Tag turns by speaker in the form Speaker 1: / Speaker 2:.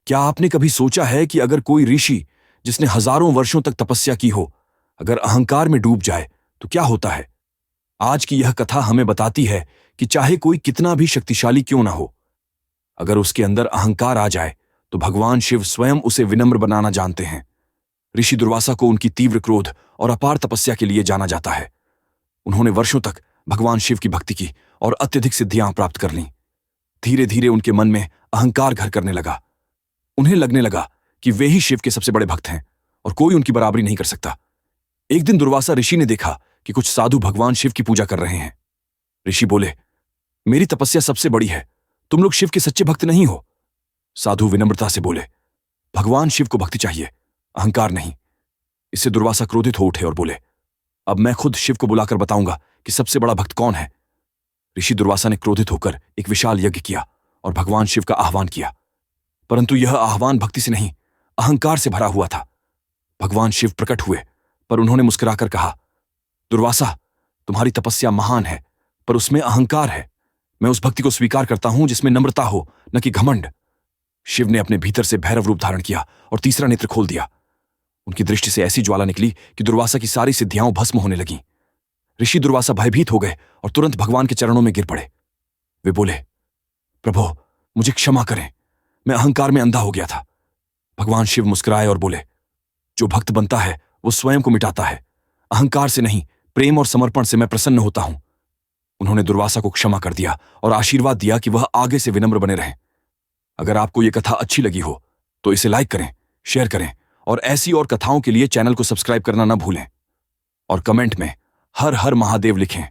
Speaker 1: क्या आपने कभी सोचा है कि अगर कोई ऋषि जिसने हजारों वर्षों तक तपस्या की हो, अगर अहंकार में डूब जाए तो क्या होता है? आज की यह कथा हमें बताती है कि चाहे कोई कितना भी शक्तिशाली क्यों ना हो, अगर उसके अंदर अहंकार आ जाए तो भगवान शिव स्वयं उसे विनम्र बनाना जानते हैं। ऋषि दुर्वासा को उनकी तीव्र क्रोध और अपार तपस्या के लिए जाना जाता है। उन्होंने वर्षों तक भगवान शिव की भक्ति की और अत्यधिक सिद्धियां प्राप्त कर लीं। धीरे धीरे उनके मन में अहंकार घर करने लगा। उन्हें लगने लगा कि वे ही शिव के सबसे बड़े भक्त हैं और कोई उनकी बराबरी नहीं कर सकता। एक दिन दुर्वासा ऋषि ने देखा कि कुछ साधु भगवान शिव की पूजा कर रहे हैं। ऋषि बोले, मेरी तपस्या सबसे बड़ी है, तुम लोग शिव के सच्चे भक्त नहीं हो। साधु विनम्रता से बोले, भगवान शिव को भक्ति चाहिए, अहंकार नहीं। इससे दुर्वासा क्रोधित हो उठे और बोले, अब मैं खुद शिव को बुलाकर बताऊंगा कि सबसे बड़ा भक्त कौन है। ऋषि दुर्वासा ने क्रोधित होकर एक विशाल यज्ञ किया और भगवान शिव का आह्वान किया, परंतु यह आह्वान भक्ति से नहीं, अहंकार से भरा हुआ था। भगवान शिव प्रकट हुए, पर उन्होंने मुस्कुराकर कहा, दुर्वासा, तुम्हारी तपस्या महान है, पर उसमें अहंकार है। मैं उस भक्ति को स्वीकार करता हूं जिसमें नम्रता हो, न कि घमंड। शिव ने अपने भीतर से भैरव रूप धारण किया और तीसरा नेत्र खोल दिया। उनकी दृष्टि से ऐसी ज्वाला निकली कि दुर्वासा की सारी सिद्धियां भस्म होने लगीं। ऋषि दुर्वासा भयभीत हो गए और तुरंत भगवान के चरणों में गिर पड़े। वे बोले, प्रभु, मुझे क्षमा करें, मैं अहंकार में अंधा हो गया था। भगवान शिव मुस्कुराए और बोले, जो भक्त बनता है वो स्वयं को मिटाता है, अहंकार से नहीं, प्रेम और समर्पण से मैं प्रसन्न होता हूं। उन्होंने दुर्वासा को क्षमा कर दिया और आशीर्वाद दिया कि वह आगे से विनम्र बने रहें। अगर आपको यह कथा अच्छी लगी हो तो इसे लाइक करें, शेयर करें और ऐसी और कथाओं के लिए चैनल को सब्सक्राइब करना ना भूलें और कमेंट में हर हर महादेव लिखें।